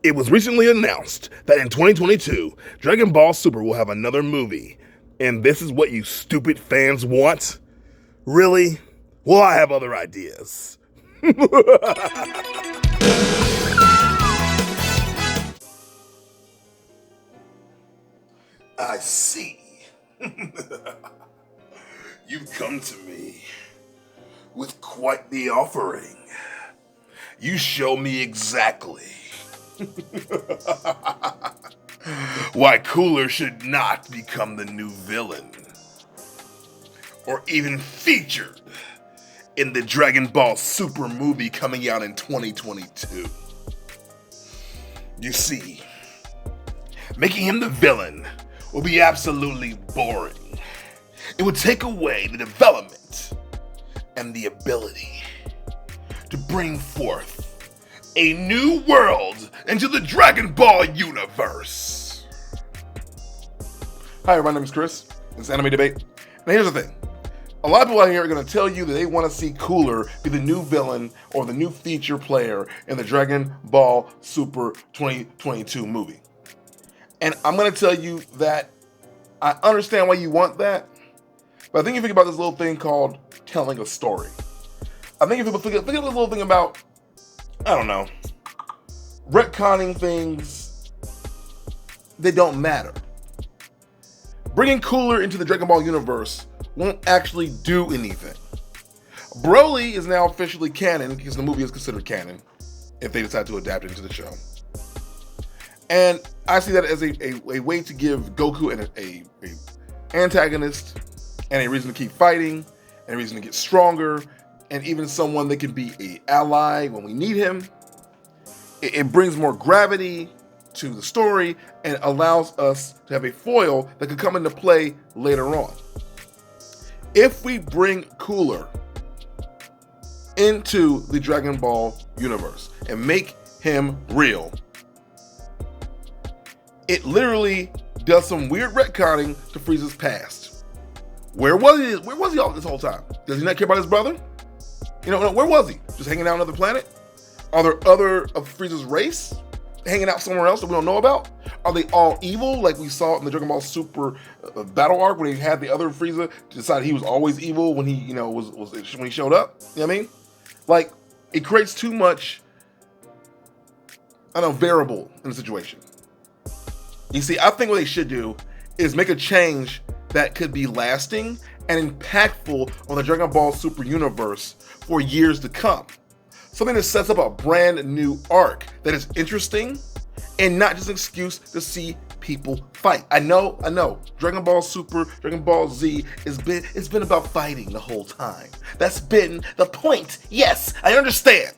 It was recently announced that in 2022, Dragon Ball Super will have another movie. And this is what you stupid fans want? Really? Well, I have other ideas. I see. You've come to me with quite the offering. You show me exactly why Cooler should not become the new villain, or even featured in the Dragon Ball Super movie coming out in 2022. You see, making him the villain will be absolutely boring. It would take away the development and the ability to bring forth a new world into the Dragon Ball universe. Hi, my name is Chris. It's Anime Debate. And here's the thing. A lot of people out here are going to tell you that they want to see Cooler be the new villain or the new feature player in the Dragon Ball Super 2022 movie. And I'm going to tell you that I understand why you want that, but I think you think about this little thing called telling a story. I think if people think of this little thing about, I don't know, retconning things that don't matter. Bringing Cooler into the Dragon Ball universe won't actually do anything. Broly is now officially canon because the movie is considered canon if they decide to adapt it into the show. And I see that as a way to give Goku a antagonist and a reason to keep fighting and a reason to get stronger and even someone that can be an ally when we need him. It brings more gravity to the story and allows us to have a foil that could come into play later on. If we bring Cooler into the Dragon Ball universe and make him real, it literally does some weird retconning to Frieza's past. Where was he all this whole time? Does he not care about his brother? You know, where was he? Just hanging out on another planet? Are there other of Frieza's race hanging out somewhere else that we don't know about? Are they all evil, like we saw in the Dragon Ball Super battle arc when he had the other Frieza decide he was always evil when he, you know, was when he showed up? You know what I mean? Like, it creates too much, I don't know, variable in the situation. You see, I think what they should do is make a change that could be lasting and impactful on the Dragon Ball Super universe for years to come. Something that sets up a brand new arc that is interesting and not just an excuse to see people fight. I know, Dragon Ball Super, Dragon Ball Z it's been about fighting the whole time. That's been the point. Yes, I understand.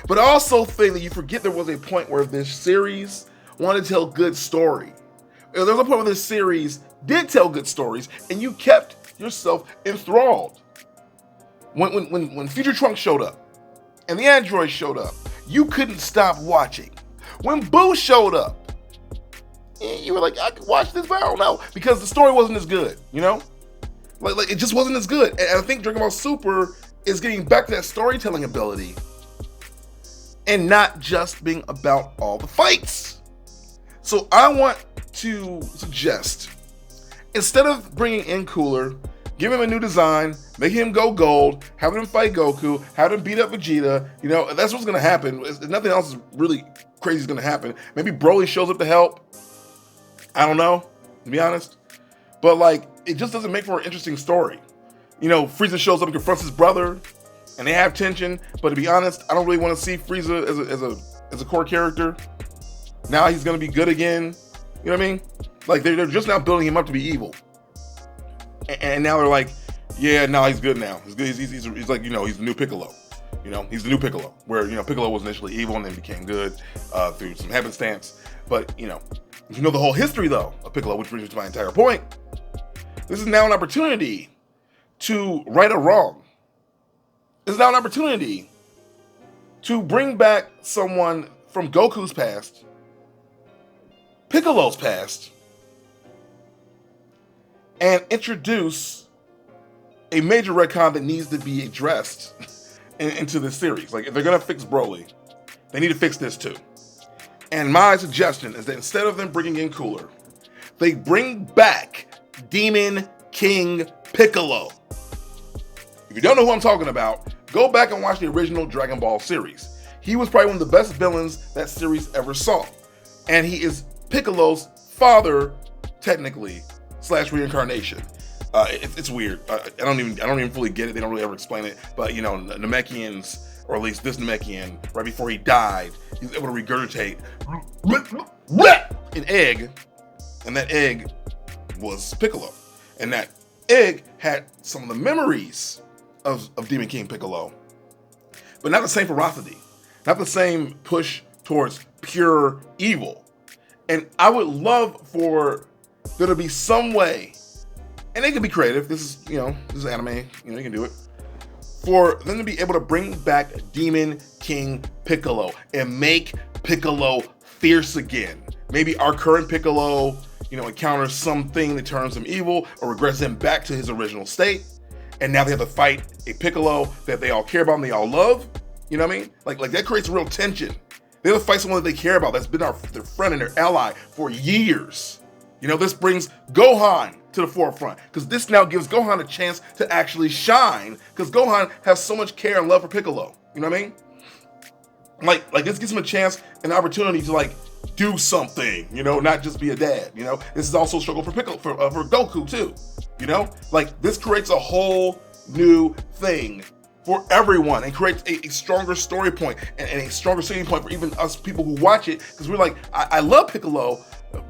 But I also think that you forget there was a point where this series wanted to tell good story. There was a point where this series did tell good stories and you kept yourself enthralled. When Future Trunks showed up and the androids showed up, you couldn't stop watching. When Boo showed up, you were like, I could watch this, but I don't know, because the story wasn't as good, you know? Like it just wasn't as good. And I think Dragon Ball Super is getting back to that storytelling ability and not just being about all the fights. So I want to suggest, instead of bringing in Cooler, give him a new design, make him go gold, have him fight Goku, have him beat up Vegeta. You know, that's what's going to happen. Nothing else is really crazy is going to happen. Maybe Broly shows up to help. I don't know, to be honest. But, like, it just doesn't make for an interesting story. You know, Frieza shows up and confronts his brother, and they have tension. But to be honest, I don't really want to see Frieza as a core character. Now he's going to be good again. You know what I mean? Like, they're just now building him up to be evil. And now they're like, yeah, now he's good now. He's good. He's like, you know, he's the new Piccolo. You know, he's the new Piccolo. Where, you know, Piccolo was initially evil and then became good through some happenstance. But, you know, if you know the whole history, though, of Piccolo, which brings me to my entire point, this is now an opportunity to right a wrong. This is now an opportunity to bring back someone from Goku's past, Piccolo's past, and introduce a major retcon that needs to be addressed into this series. Like, if they're gonna fix Broly, they need to fix this too. And my suggestion is that instead of them bringing in Cooler, they bring back Demon King Piccolo. If you don't know who I'm talking about, go back and watch the original Dragon Ball series. He was probably one of the best villains that series ever saw. And he is Piccolo's father, technically, / reincarnation. It's weird. I don't even fully get it. They don't really ever explain it. But you know, Namekians, or at least this Namekian, right before he died, he was able to regurgitate an egg, and that egg was Piccolo. And that egg had some of the memories of Demon King Piccolo, but not the same ferocity, not the same push towards pure evil. And I would love for there to be some way, and they can be creative. This is anime. You can do it. For them to be able to bring back Demon King Piccolo and make Piccolo fierce again. Maybe our current Piccolo, encounters something that turns him evil or regrets him back to his original state. And now they have to fight a Piccolo that they all care about and they all love. You know what I mean? Like that creates real tension. They have to fight someone that they care about, that's been their friend and their ally for years. This brings Gohan to the forefront, because this now gives Gohan a chance to actually shine, because Gohan has so much care and love for Piccolo. You know what I mean? Like this gives him a chance, an opportunity to do something, not just be a dad. This is also a struggle for Goku too. This creates a whole new thing for everyone and creates a stronger story point and a stronger seeing point for even us people who watch it, because we're like, I love Piccolo,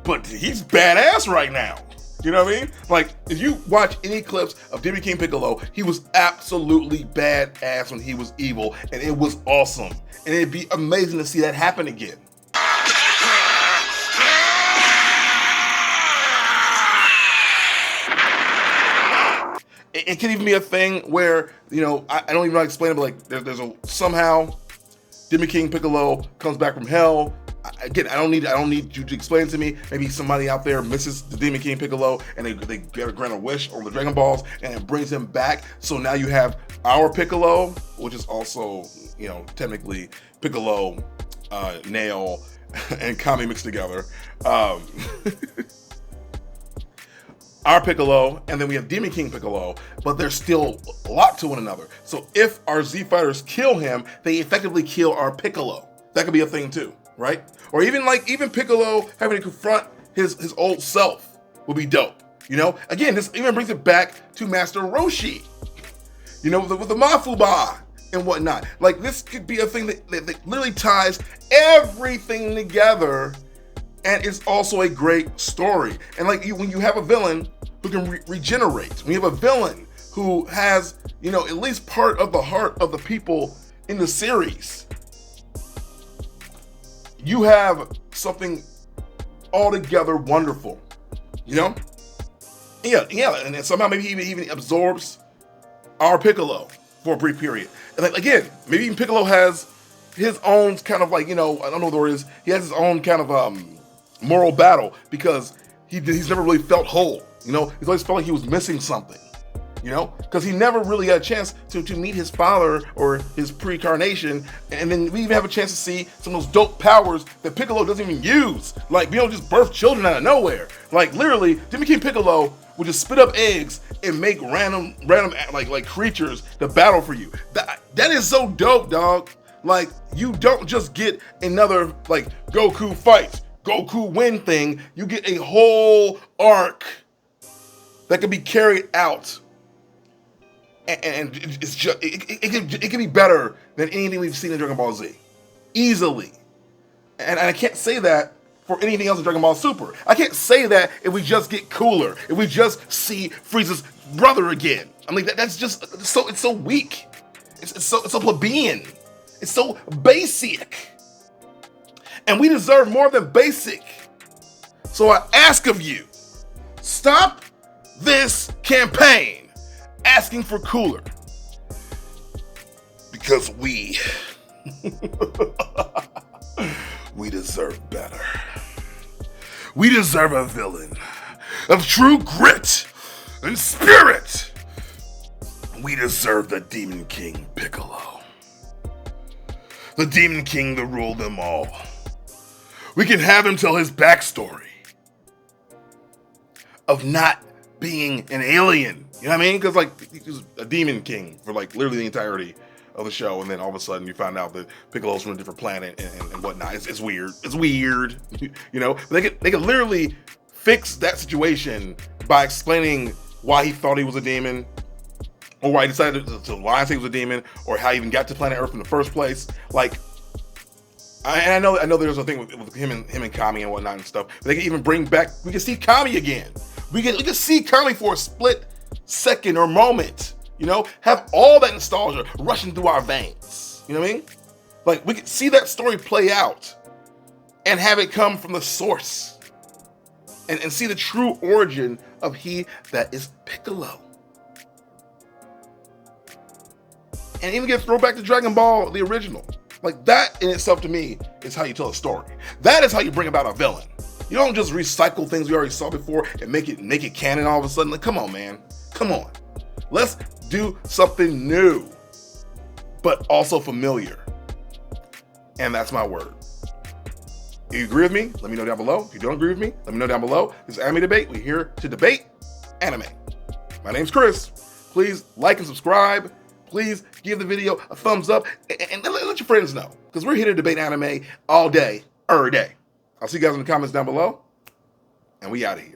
but he's badass right now. You know what I mean? If you watch any clips of Demon King Piccolo, he was absolutely badass when he was evil, and it was awesome. And it'd be amazing to see that happen again. It can even be a thing where, I don't even know how to explain it, but there's somehow Demon King Piccolo comes back from hell. Again, I don't need you to explain it to me. Maybe somebody out there misses the Demon King Piccolo and they grant a wish on the Dragon Balls and it brings him back. So now you have our Piccolo, which is also, technically Piccolo, Nail, and Kami mixed together. Our Piccolo, and then we have Demon King Piccolo, but they're still locked to one another. So if our Z Fighters kill him, they effectively kill our Piccolo. That could be a thing too, right? Or even Piccolo having to confront his old self would be dope. Again, this even brings it back to Master Roshi. With the Mafuba and whatnot. This could be a thing that literally ties everything together. And it's also a great story. And when you have a villain who can regenerate, when you have a villain who has, at least part of the heart of the people in the series, you have something altogether wonderful, Yeah, and then somehow maybe he even absorbs our Piccolo for a brief period. And again, maybe even Piccolo has his own kind of I don't know what the word is, he has his own kind of moral battle, because he's never really felt whole. He's always felt like he was missing something. Because he never really had a chance to meet his father or his pre-incarnation, and then we even have a chance to see some of those dope powers that Piccolo doesn't even use. We don't just birth children out of nowhere. Literally, Demon King Piccolo would just spit up eggs and make random creatures to battle for you. That is so dope, dog. You don't just get another Goku fights, Goku win thing. You get a whole arc that can be carried out, and it's just it can be better than anything we've seen in Dragon Ball Z, easily. And I can't say that for anything else in Dragon Ball Super. I can't say that if we just get Cooler, if we just see Frieza's brother again. That's just it's so weak. It's so plebeian. It's so basic. And we deserve more than basic. So I ask of you, stop this campaign asking for Cooler. Because we deserve better. We deserve a villain of true grit and spirit. We deserve the Demon King Piccolo. The Demon King that ruled them all. We can have him tell his backstory of not being an alien. You know what I mean? Because like he was a demon king for like literally the entirety of the show, and then all of a sudden you find out that Piccolo's from a different planet and whatnot. It's weird. It's weird. You know, they could literally fix that situation by explaining why he thought he was a demon, or why he decided to lie and say he was a demon, or how he even got to planet Earth in the first place. Like, I know there's a thing with him and Kami and whatnot and stuff. But they can even bring back. We can see Kami again. We can see Kami for a split second or moment. You know, have all that nostalgia rushing through our veins. You know what I mean? Like, we can see that story play out and have it come from the source, and see the true origin of he that is Piccolo. And even get throwback to Dragon Ball, the original. Like, that in itself to me is how you tell a story. That is how you bring about a villain. You don't just recycle things we already saw before and make it canon all of a sudden. Like, come on, man. Come on. Let's do something new, but also familiar. And that's my word. If you agree with me, let me know down below. If you don't agree with me, let me know down below. This is Anime Debate. We're here to debate anime. My name's Chris. Please like and subscribe. Please give the video a thumbs up and let your friends know, because we're here to debate anime all day, every day. I'll see you guys in the comments down below, and we out of here.